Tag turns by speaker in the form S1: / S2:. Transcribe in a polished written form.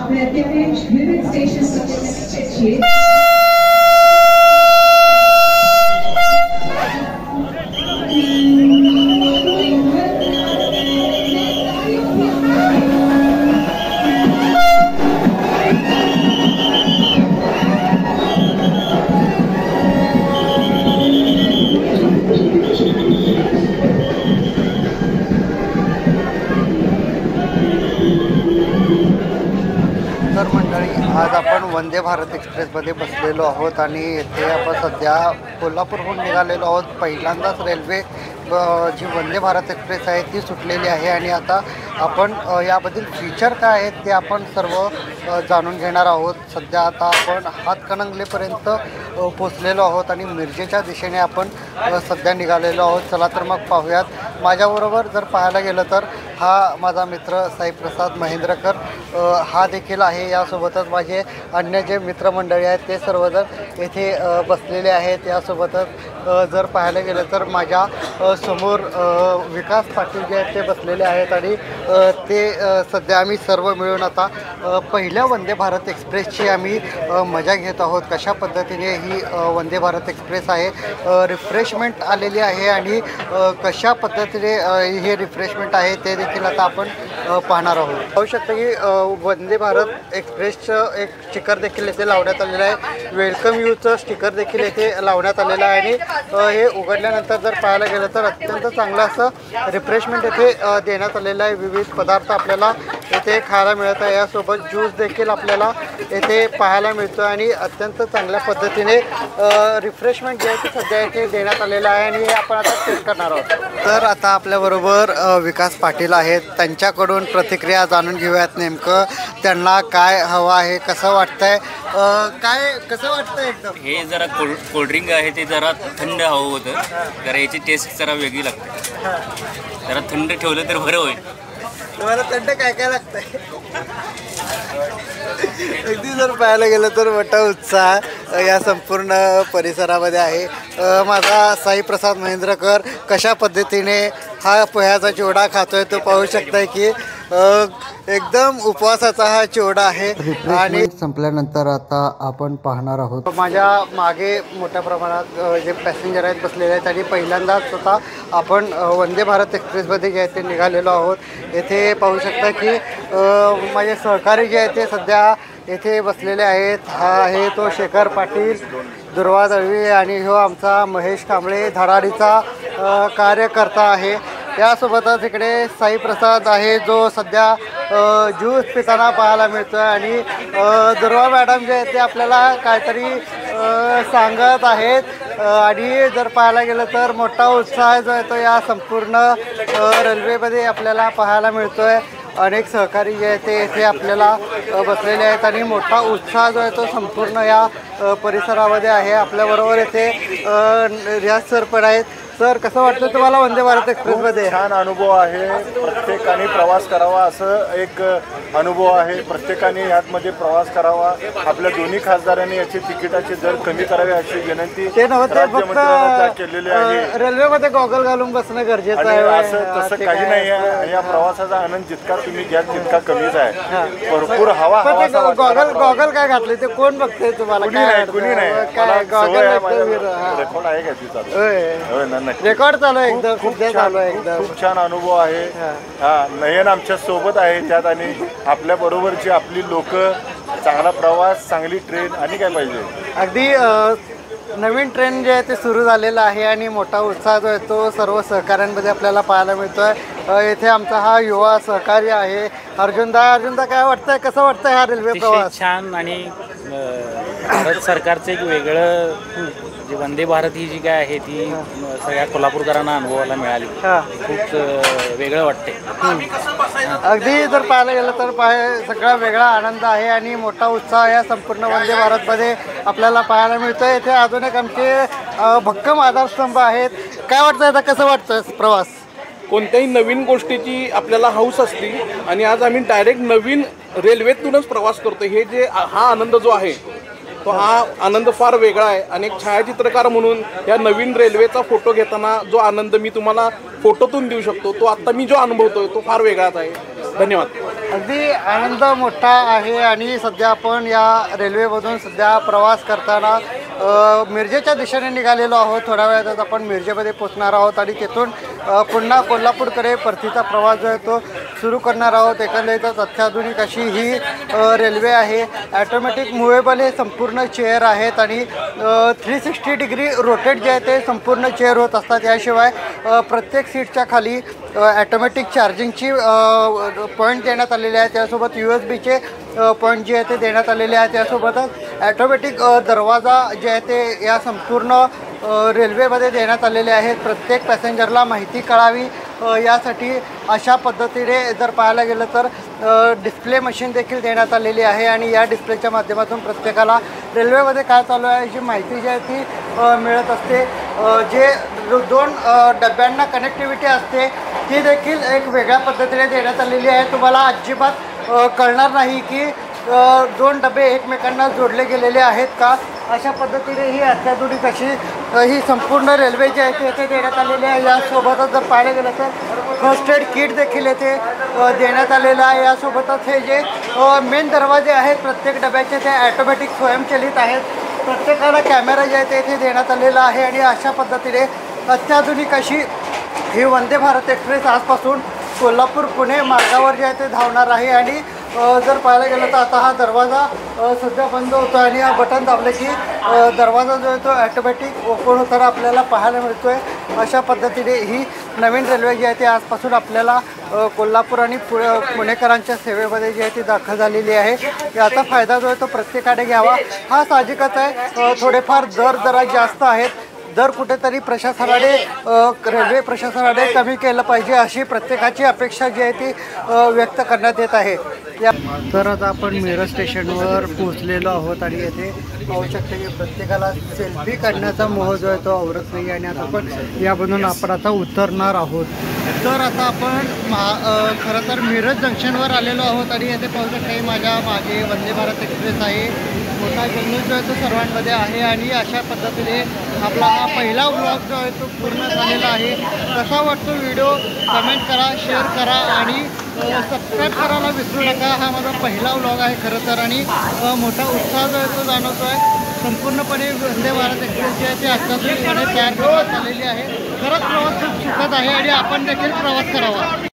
S1: આપણે અત્યારે વિવિધ સ્ટેશન પર છીએ.
S2: तर मंडळी, आज आपण वंदे भारत एक्सप्रेसमध्ये बसलेलो आहोत आणि येथे आपण सध्या कोल्हापूरहून निघालेलो आहोत. पहिल्यांदाच रेल्वे जी वंदे भारत एक्सप्रेस आहे ती सुटलेली आहे आणि आता आपण यामधील फीचर काय आहेत ते आपण सर्व जाणून घेणार आहोत. सध्या आता आपण हातकणंगलेपर्यंत पोचलेलो आहोत आणि मिरजेच्या दिशेने आपण सध्या निघालेलो आहोत. चला तर मग पाहूयात. माझ्याबरोबर जर पाहायला गेलं तर हा माझा मित्र साईप्रसाद महेंद्रकर हा देखील आहे. यासोबतच माझे अन्य जे मित्रमंडळी आहेत ते सर्वजण येथे बसलेले आहेत. यासोबतच जर पाहायला गेलं तर माझ्या समोर विकास पाटील जे आहेत ते बसलेले आहेत आणि ते सध्या आम्ही सर्व मिळून आता पहिल्या वंदे भारत एक्सप्रेसची आम्ही मजा घेत आहोत. कशा पद्धतीने ही वंदे भारत एक्सप्रेस आहे, रिफ्रेशमेंट आलेली आहे आणि कशा पद्धतीने हे रिफ्रेशमेंट आहे ते देखील आता आपण पाहणार आहोत. पाहू शकता की वंदे भारत एक्सप्रेसचं एक स्टिकर देखील येथे लावण्यात आलेलं आहे. वेलकम यूचं स्टिकर देखील येथे लावण्यात आलेलं आहे आणि हे उघडल्यानंतर जर पाहायला गेलं तर अत्यंत चांगलं असं रिफ्रेशमेंट येथे देण्यात आलेलं आहे. विविध पदार्थ आपल्याला येथे खायला मिळत आहे. यासोबत ज्यूस देखील आपल्याला येथे पाहायला मिळतो आणि अत्यंत चांगल्या पद्धतीने रिफ्रेशमेंट जे आहे ते सध्या येथे देण्यात आलेलं आहे आणि हे आपण आता टेस्ट करणार आहोत. तर आता आपल्याबरोबर विकास पाटील आहेत. त्यांच्याकडून प्रतिक्रिया जाणून घेऊयात. नेमकं त्यांना काय हवं आहे, कसं वाटतंय, कसं वाटतंय एकदम.
S3: हे जरा कोल्ड्रिंक आहे ते जरा थंड हवं होतं. जरा याची टेस्ट जरा वेगळी लागते. जरा थंड ठेवलं तर बरं होईल.
S2: तुम्हाला थंड काय काय लागतंय. अगदी जर पाहायला गेलं तर मोठा उत्साह या संपूर्ण परिसरामध्ये आहे. माझा साईप्रसाद महेंद्रकर कशा पद्धतीने हा पोह्याचा चिवडा खातोय तो पाहू शकताय की एकदम उपवासाचा हा चिवडा आहे. आणि संपल्यानंतर आता आपण पाहणार आहोत. माझ्या मागे मोठ्या प्रमाणात जे पॅसेंजर आहेत बसलेले आहेत आणि पहिल्यांदाच आता आपण वंदे भारत एक्सप्रेसमध्ये जे आहे ते निघालेलो आहोत. येथे पाहू शकता की माझे सहकारी जे आहेत ते सध्या येथे बसलेले आहेत. हा आहे तो शेखर पाटील, दुर्वा दळवी आणि हो आमचा महेश कांबळे धडाडीचा कार्यकर्ता आहे. यासोबतच इकडे साईप्रसाद आहे जो सध्या ज्यूस पिताना पाहायला मिळतो आणि दुर्वा मॅडम जे आहेत ते आपल्याला काहीतरी सांगत आहेत. आणि जर पाहायला गेलं तर मोठा उत्साह जो आहे तो या संपूर्ण रेल्वेमध्ये आपल्याला पाहायला मिळतो आहे. अनेक सहकारी जे आहेत ते इथे आपल्याला बसलेले आहेत आणि मोठा उत्साह जो आहे तो संपूर्ण या परिसरामध्ये आहे. आपल्याबरोबर येथे रियाज सर पण आहेत. सर, कसं वाटतं तुम्हाला वंदे भारत एक्सप्रेसमध्ये.
S4: छान अनुभव आहे. प्रत्येकाने प्रवास करावा असं एक अनुभव आहे. प्रत्येकाने यामध्ये प्रवास करावा. आपल्या दोन्ही खासदारांनी याची तिकिटाचे दर कमी करावे अशी विनंती
S2: ते नव्हते फक्त
S4: केलेली आहे.
S2: रेल्वेमध्ये गॉगल घालून बसणं गरजेचं आहे.
S4: असं तसं काही नाही आहे. या प्रवासाचा आनंद जितका तुम्ही घ्याल तितका कमीच आहे. भरपूर हवा.
S2: गॉगल काय घातले ते कोण बघते तुम्हाला.
S4: कुणी नाही.
S2: काय गॉगल
S4: रेकॉर्ड आहे का तिचा.
S2: रेकॉर्ड चालू आहे एकदम.
S4: खूप छान अनुभव आहे. हा, नयन आमच्या सोबत आहे त्यात आणि आपल्या बरोबरची आपली लोक. चांगला प्रवास, चांगली ट्रेन आणि काय पाहिजे.
S2: अगदी नवीन ट्रेन जे आहे ते सुरू झालेलं आहे आणि मोठा उत्साह जो आहे तो सर्व सहकाऱ्यांमध्ये आपल्याला पाहायला मिळतो आहे. येथे आमचा हा युवा सहकारी आहे अर्जुनदा. काय वाटतंय, कसं वाटतंय हा रेल्वे प्रवास.
S5: छान. आणि भारत सरकारचं एक वेगळं जे वंदे भारत ही जी काय आहे ती सगळ्या कोल्हापूरकरांना अनुभवायला मिळाली. खूप वेगळं वाटते.
S2: अगदी जर पाहायला गेलं तर सगळा वेगळा आनंद आहे आणि मोठा उत्साह या संपूर्ण वंदे भारतमध्ये आपल्याला पाहायला मिळतोय. इथे अजून एक आमचे भक्कम आधारस्तंभ आहेत. काय वाटतं आता, कसं वाटतं प्रवास.
S6: कोणत्याही नवीन गोष्टीची आपल्याला हौस असते आणि आज आम्ही डायरेक्ट नवीन रेल्वेतूनच प्रवास करतो. हे जे हा आनंद जो आहे तो हा आनंद फार वेगळा आहे. आणि एक छायाचित्रकार म्हणून या नवीन रेल्वेचा फोटो घेताना जो आनंद मी तुम्हाला फोटोतून देऊ शकतो तो आत्ता मी जो अनुभवतोय तो फार वेगळाच आहे. धन्यवाद.
S2: अगदी आनंद मोठा आहे. आणि सध्या आपण या रेल्वेमधून सध्या प्रवास करताना मिरजेच्या दिशेने निघालेलो आहोत. थोड्या वेळातच आपण मिरजेमध्ये पोचणार आहोत आणि तिथून पुन्हा कोल्हापूरकडे परतीचा प्रवास जो आहे तो सुरू करणार आहोत. एकंदरीतच अत्याधुनिक अशी ही रेल्वे आहे. ॲटोमॅटिक मुव्हेबल हे संपूर्ण चेअर आहेत आणि 360 डिग्री रोटेट जे आहे ते संपूर्ण चेअर होत असतात. याशिवाय प्रत्येक सीटच्या खाली ॲटोमॅटिक चार्जिंगची पॉईंट देण्यात आलेले आहेत. त्यासोबत USB पॉईंट जे आहे ते देण्यात आलेले आहेत. त्यासोबतच ॲटोमॅटिक दरवाजा जे आहे ते या संपूर्ण रेल्वेमध्ये देण्यात आलेले आहेत. प्रत्येक पॅसेंजरला माहिती कळावी यासाठी अशा पद्धतीने जर पाहायला गेलं तर डिस्प्ले मशीन देखील देण्यात आलेली आहे. आणि या डिस्प्लेच्या माध्यमातून प्रत्येकाला रेल्वेमध्ये काय चालू आहे याची माहिती जी आहे ती मिळत असते. जे 2 डब्यांना कनेक्टिव्हिटी असते ती देखील एक वेगळ्या पद्धतीने देण्यात आलेली आहे. तुम्हाला अजिबात कळणार नाही की 2 डबे एकमेकांना जोडले गेलेले आहेत का. अशा पद्धतीने ही अत्याधुनिक अशी ही संपूर्ण रेल्वे जी आहे ती येथे देण्यात आलेली आहे. यासोबतच जर पाहायला गेलं तर फर्स्ट एड किट देखील येथे देण्यात आलेलं आहे. यासोबतच हे जे मेन दरवाजे आहेत प्रत्येक डब्याचे ते ॲटोमॅटिक स्वयंचलित आहेत. प्रत्येकाला कॅमेरा जे आहे ते इथे देण्यात आलेला आहे. आणि अशा पद्धतीने अत्याधुनिक अशी ही वंदे भारत एक्सप्रेस आजपासून कोल्हापूर पुणे मार्गावर जे आहे ते धावणार आहे. आणि जर पाहायला गेलं तर आता हा दरवाजा सध्या बंद होतो आणि हा बटन दाबले की दरवाजा जो आहे तो ॲटोमॅटिक ओपन होताना आपल्याला पाहायला मिळतो आहे. अशा पद्धतीने ही नवीन रेल्वे जी आहे ती आजपासून आपल्याला कोल्हापूर आणि पुणेकरांच्या सेवेमध्ये जी आहे ती दाखल झालेली आहे. याचा फायदा जो आहे तो प्रत्येकाने घ्यावा. हा साहजिकच आहे. थोडेफार दर जरा जास्त आहेत. दर कुठेतरी प्रशासनाने रेल्वे प्रशासनाने कमी केलं पाहिजे अशी प्रत्येकाची अपेक्षा जी आहे ती व्यक्त करण्यात येत आहे. तर आता आपण मिरज स्टेशनवर पोहोचलेलो आहोत आणि येथे पाहू शकतो की प्रत्येकाला सेल्फी काढण्याचा मोह जो आहे तो आवरत नाही. आणि आता आपण यामधून आपण आता उतरणार आहोत. तर आता आपण खरं तर मिरज जंक्शनवर आलेलो आहोत आणि येथे पाहू शकतो माझ्या मागे वंदे भारत एक्सप्रेस आहे. मोठा जल्लोष जो आहे तो सर्वांमध्ये आहे. आणि अशा पद्धतीने आपला हा पहिला व्लॉग जो आहे तो पूर्ण झालेला आहे. कसा वाटतो व्हिडिओ कमेंट करा, शेअर करा आणि सबस्क्राईब करायला विसरू नका. हा माझा पहिला व्लॉग आहे खरं तर. आणि मोठा उत्साह जो आहे तो जाणवतो आहे. संपूर्णपणे वंदे भारत एक्सप्रेस जी आहे ती अत्याधुनिकपणे तयार करण्यात आलेली आहे. खरंच प्रवास खूप सुखद आहे आणि आपण देखील प्रवास करावा.